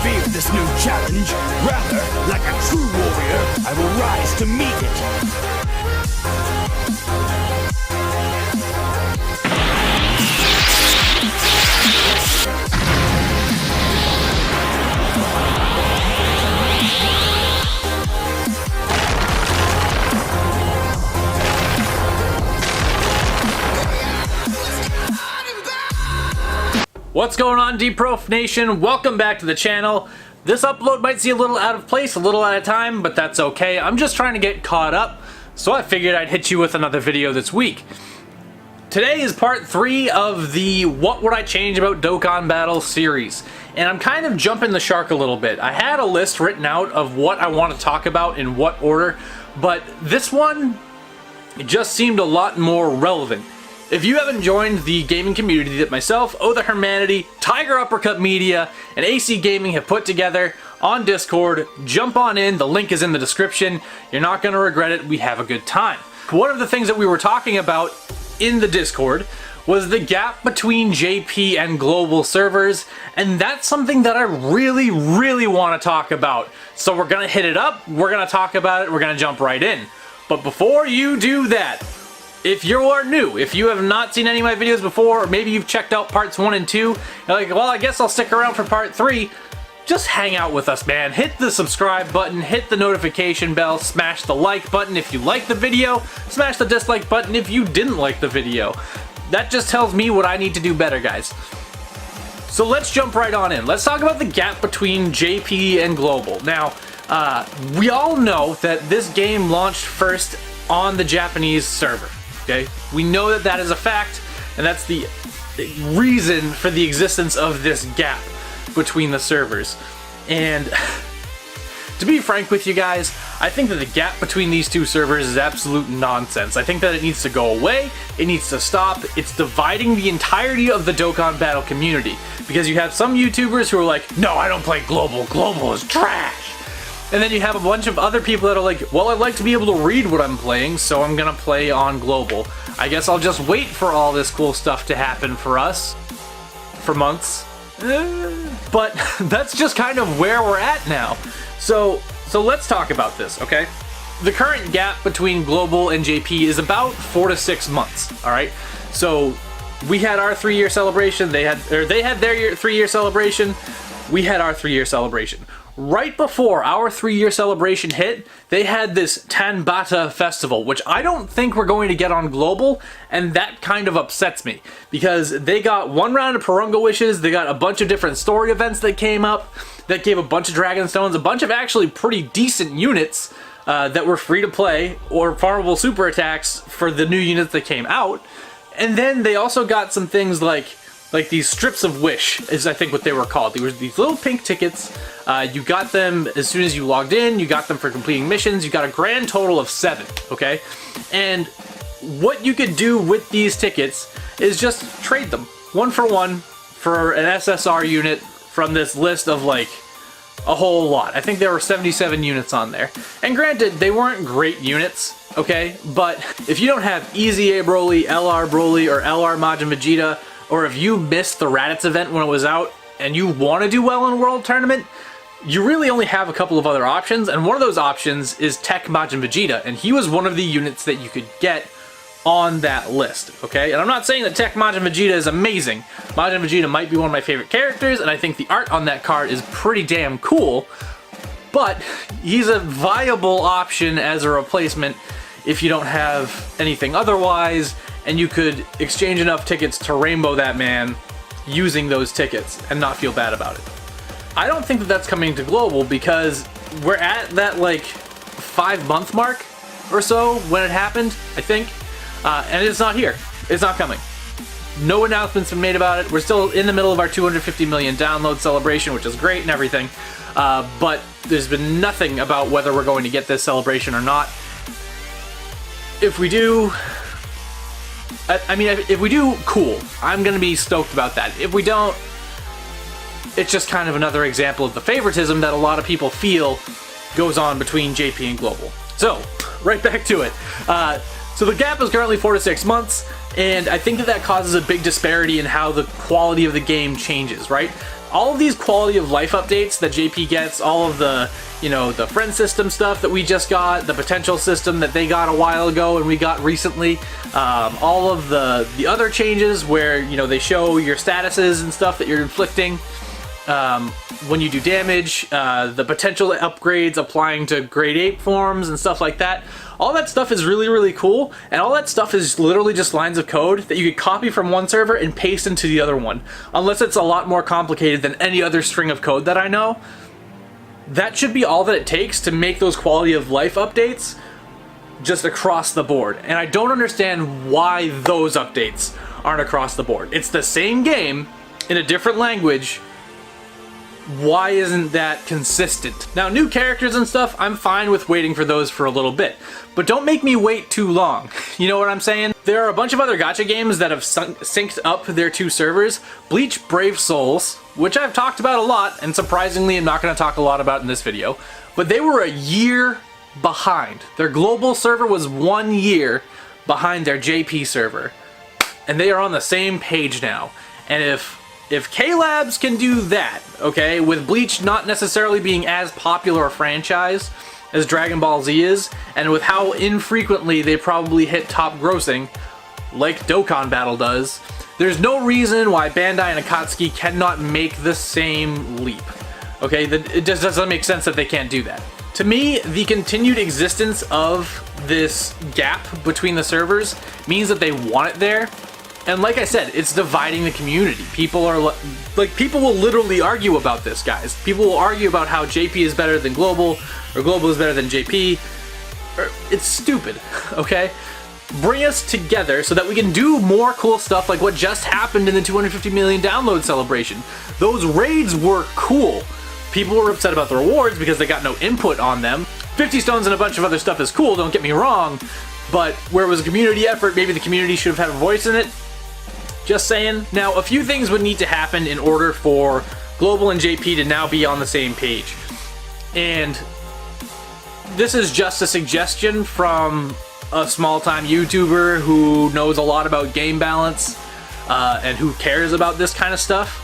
fear this new challenge. Rather, like a true warrior, I will rise to meet it. What's going on, D-Prof Nation? Welcome back to the channel. This upload might seem a little out of place, a little out of time, but that's okay. I'm just trying to get caught up, so I figured I'd hit you with another video this week. Today is part 3 of the What Would I Change About Dokkan Battle series, and I'm kind of jumping the shark a little bit. I had a list written out of what I want to talk about in what order, but this one, it just seemed a lot more relevant. If you haven't joined the gaming community that myself, Oh the Hermanity, Tiger Uppercut Media, and AC Gaming have put together on Discord, jump on in, the link is in the description. You're not going to regret it, we have a good time. One of the things that we were talking about in the Discord was the gap between JP and global servers, and that's something that I really want to talk about. So we're going to hit it up, we're going to talk about it, we're going to jump right in. But before you do that, if you are new, if you have not seen any of my videos before, or maybe you've checked out parts 1 and 2, you're like, well, I guess I'll stick around for part 3, just hang out with us, man. Hit the subscribe button, hit the notification bell, smash the like button if you like the video, smash the dislike button if you didn't like the video. That just tells me what I need to do better, guys. So let's jump right on in. Let's talk about the gap between JP and Global. Now, we all know that this game launched first on the Japanese server. Okay? We know that that is a fact, and that's the reason for the existence of this gap between the servers. And to be frank with you guys, I think that the gap between these two servers is absolute nonsense. I think that it needs to go away, it needs to stop. It's dividing the entirety of the Dokkan Battle community, because you have some YouTubers who are like, no, I don't play Global, Global is trash. And then you have a bunch of other people that are like, well, I'd like to be able to read what I'm playing, so I'm gonna play on Global. I guess I'll just wait for all this cool stuff to happen for us. For months. But that's just kind of where we're at now. So let's talk about this, okay? The current gap between Global and JP is about 4 to 6 months, alright? So we had our 3-year celebration, they had their 3-year celebration, we had our 3-year celebration. Right before our 3-year celebration hit, they had this Tanabata Festival, which I don't think we're going to get on Global, and that kind of upsets me, because they got 1 round of Porunga Wishes, they got a bunch of different story events that came up, that gave a bunch of Dragon Stones, a bunch of actually pretty decent units that were free to play, or farmable super attacks for the new units that came out, and then they also got some things like these strips of wish, is I think what they were called. They were these little pink tickets. You got them as soon as you logged in, you got them for completing missions, you got a grand total of 7, okay? And what you could do with these tickets is just trade them, 1 for 1, for an SSR unit from this list of like a whole lot. I think there were 77 units on there. And granted, they weren't great units, okay? But if you don't have Easy A Broly, LR Broly, or LR Majin Vegeta, or if you missed the Raditz event when it was out and you want to do well in World Tournament, you really only have a couple of other options, and one of those options is Tech Majin Vegeta, and he was one of the units that you could get on that list, okay? And I'm not saying that Tech Majin Vegeta is amazing. Majin Vegeta might be one of my favorite characters, and I think the art on that card is pretty damn cool, but he's a viable option as a replacement if you don't have anything otherwise, and you could exchange enough tickets to rainbow that man using those tickets and not feel bad about it. I don't think that that's coming to Global, because we're at that like 5-month mark or so when it happened, I think, and it's not here. It's not coming. No announcements been made about it. We're still in the middle of our 250 million download celebration, which is great and everything, but there's been nothing about whether we're going to get this celebration or not. If we do, I mean, if we do, cool. I'm gonna be stoked about that. If we don't, it's just kind of another example of the favoritism that a lot of people feel goes on between JP and Global. So, right back to it. So the gap is currently 4 to 6 months, and I think that that causes a big disparity in how the quality of the game changes, right? all of these quality of life updates that JP gets, all of the, you know, the friend system stuff that we just got, the potential system that they got a while ago and we got recently, all of the other changes where, you know, they show your statuses and stuff that you're inflicting when you do damage, the potential upgrades applying to grade 8 forms and stuff like that. All that stuff is really, really cool, and all that stuff is literally just lines of code that you could copy from one server and paste into the other one. Unless it's a lot more complicated than any other string of code that I know. That should be all that it takes to make those quality of life updates just across the board. And I don't understand why those updates aren't across the board. It's the same game in a different language. Why isn't that consistent? Now, new characters and stuff, I'm fine with waiting for those for a little bit, but don't make me wait too long. You know what I'm saying? There are a bunch of other gacha games that have synced up their 2 servers. Bleach Brave Souls, which I've talked about a lot, and surprisingly I'm not going to talk a lot about in this video, but they were a year behind. Their global server was 1 year behind their JP server, and they are on the same page now. And if K-Labs can do that, okay, with Bleach not necessarily being as popular a franchise as Dragon Ball Z is, and with how infrequently they probably hit top grossing, like Dokkan Battle does, there's no reason why Bandai and Akatsuki cannot make the same leap. Okay, it just doesn't make sense that they can't do that. To me, the continued existence of this gap between the servers means that they want it there. And like I said, it's dividing the community. People are like, people will literally argue about this, guys. People will argue about how JP is better than Global, or Global is better than JP. It's stupid, okay? Bring us together so that we can do more cool stuff like what just happened in the 250 million download celebration. Those raids were cool. People were upset about the rewards because they got no input on them. 50 stones and a bunch of other stuff is cool, don't get me wrong, but where it was a community effort, maybe the community should have had a voice in it. Just saying. Now, a few things would need to happen in order for Global and JP to now be on the same page. And this is just a suggestion from a small-time YouTuber who knows a lot about game balance and who cares about this kind of stuff.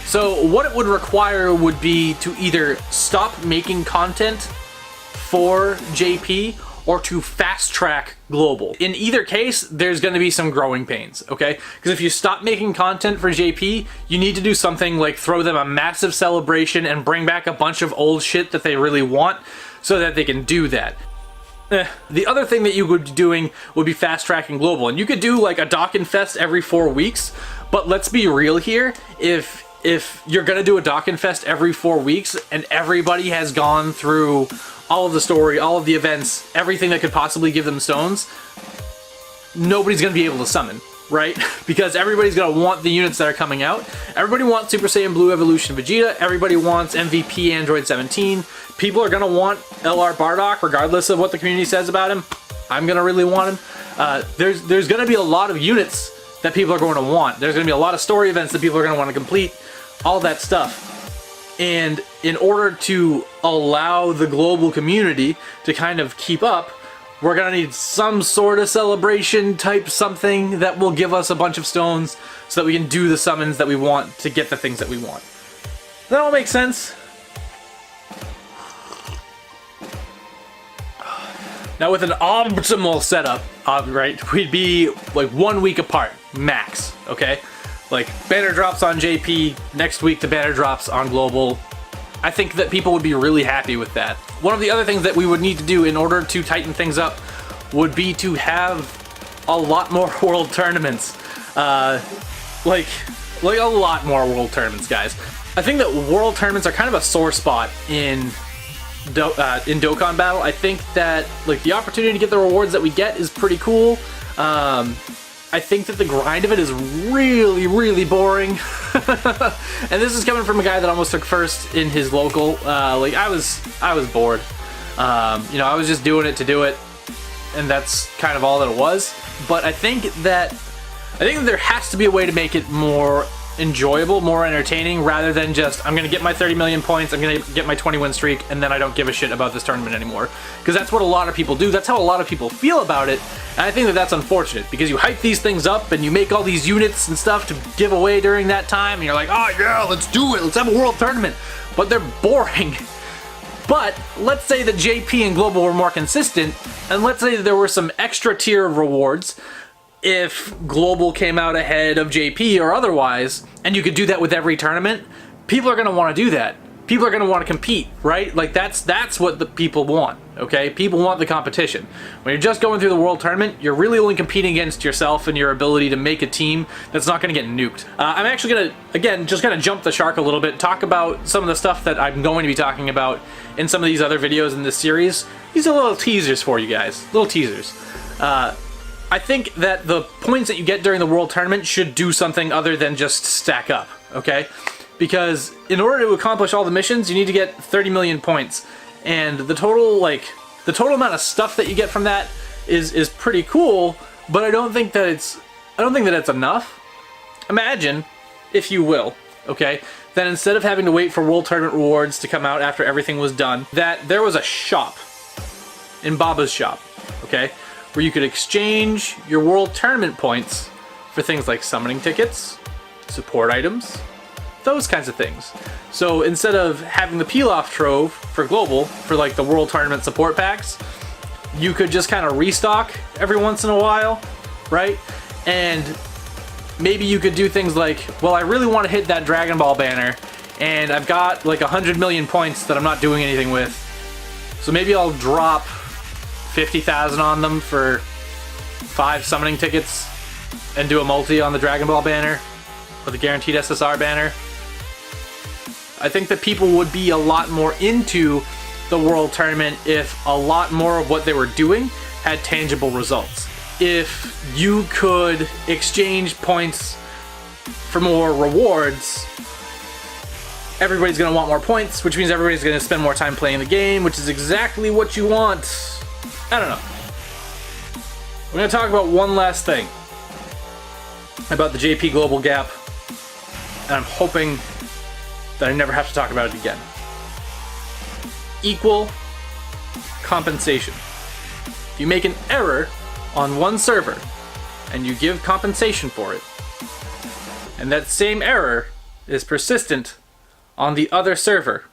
So what it would require would be to either stop making content for JP or to fast track Global. In either case, there's going to be some growing pains, okay? Because if you stop making content for JP, you need to do something like throw them a massive celebration and bring back a bunch of old shit that they really want so that they can do that. The other thing that you would be doing would be fast tracking Global. And you could do like a Dokkan Fest every 4 weeks, but let's be real here. If you're gonna do a Dokkan Fest every 4 weeks and everybody has gone through all of the story, all of the events, everything that could possibly give them stones, nobody's gonna be able to summon, right? Because everybody's gonna want the units that are coming out. Everybody wants Super Saiyan Blue Evolution Vegeta, everybody wants MVP Android 17. People are gonna want LR Bardock regardless of what the community says about him. I'm gonna really want him. There's gonna be a lot of units that people are going to want. There's gonna be a lot of story events that people are gonna want to complete, all that stuff. And in order to allow the global community to kind of keep up, we're gonna need some sort of celebration type something that will give us a bunch of stones so that we can do the summons that we want to get the things that we want. That all makes sense? Now with an optimal setup, right, we'd be like 1 week apart, max, okay? Like, banner drops on JP, next week the banner drops on Global. I think that people would be really happy with that. One of the other things that we would need to do in order to tighten things up would be to have a lot more world tournaments. Like a lot more world tournaments, guys. I think that world tournaments are kind of a sore spot in Dokkan Battle. I think that like the opportunity to get the rewards that we get is pretty cool. I think that the grind of it is really, really boring. And this is coming from a guy that almost took first in his local. Like I was bored. You know, I was just doing it to do it, and that's kind of all that it was. But I think that there has to be a way to make it more enjoyable, more entertaining, rather than just I'm gonna get my 30 million points, I'm gonna get my 20 win streak, and then I don't give a shit about this tournament anymore. Because that's what a lot of people do. That's how a lot of people feel about it, And I think that that's unfortunate because you hype these things up and you make all these units and stuff to give away during that time, and you're like, oh yeah, let's do it, let's have a world tournament. But they're boring. But let's say that JP and Global were more consistent, and let's say that there were some extra tier rewards if Global came out ahead of JP or otherwise, and you could do that with every tournament. People are going to want to do that. People are going to want to compete, right? Like that's what the people want, okay? People want the competition. When you're just going through the world tournament, you're really only competing against yourself and your ability to make a team that's not going to get nuked. I'm actually going to, again, just kind of jump the shark a little bit, talk about some of the stuff that I'm going to be talking about in some of these other videos in this series. These are little teasers for you guys, little teasers. I think that the points that you get during the world tournament should do something other than just stack up, okay? Because in order to accomplish all the missions, you need to get 30 million points, and the total amount of stuff that you get from that is pretty cool. But I don't think that it's enough. Imagine, if you will, okay, that instead of having to wait for World Tournament rewards to come out after everything was done, that there was a shop in Baba's shop, okay, where you could exchange your World Tournament points for things like summoning tickets, support items, those kinds of things. So instead of having the peel-off trove for Global, for like the World Tournament support packs, you could just kind of restock every once in a while, right? And maybe you could do things like, well, I really want to hit that Dragon Ball banner, and I've got like 100 million points that I'm not doing anything with. So maybe I'll drop 50,000 on them for 5 summoning tickets and do a multi on the Dragon Ball banner or the guaranteed SSR banner. I think that people would be a lot more into the World Tournament if a lot more of what they were doing had tangible results. If you could exchange points for more rewards, everybody's going to want more points, which means everybody's going to spend more time playing the game, which is exactly what you want. I don't know. We're going to talk about one last thing about the JP Global gap, and I'm hoping that I never have to talk about it again. Equal compensation. If you make an error on one server and you give compensation for it, and that same error is persistent on the other server,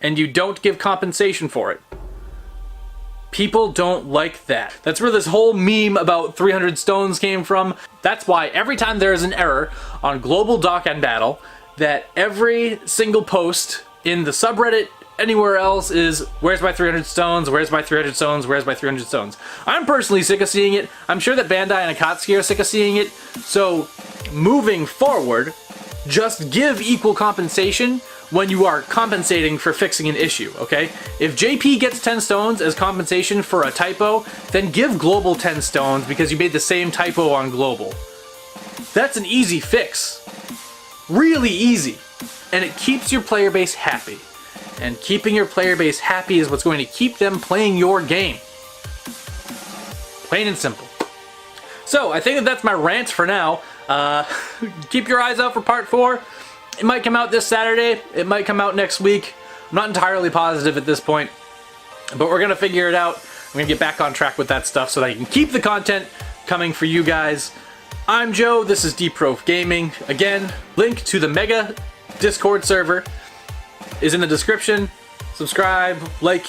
and you don't give compensation for it, people don't like that. That's where this whole meme about 300 stones came from. That's why every time there is an error on Global Dokkan Battle, that every single post in the subreddit, anywhere else, is where's my 300 stones, where's my 300 stones, where's my 300 stones. I'm personally sick of seeing it. I'm sure that Bandai and Akatsuki are sick of seeing it. So moving forward, just give equal compensation when you are compensating for fixing an issue, okay? If JP gets 10 stones as compensation for a typo, then give Global 10 stones because you made the same typo on Global. That's an easy fix. Really easy. And it keeps your player base happy. And keeping your player base happy is what's going to keep them playing your game. Plain and simple. So, I think that that's my rant for now. Keep your eyes out for part 4. It might come out this Saturday. It might come out next week. I'm not entirely positive at this point. But we're going to figure it out. I'm going to get back on track with that stuff so that I can keep the content coming for you guys. I'm Joe, this is DProf Gaming. Again, link to the Mega Discord server is in the description. Subscribe, like,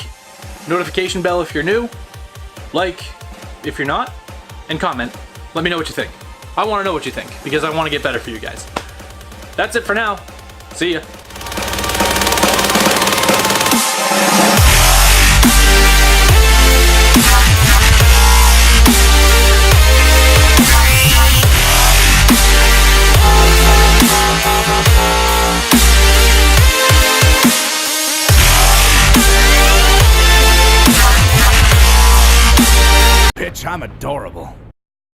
notification bell if you're new, like if you're not, and comment. Let me know what you think. I want to know what you think because I want to get better for you guys. That's it for now. See ya. I'm adorable.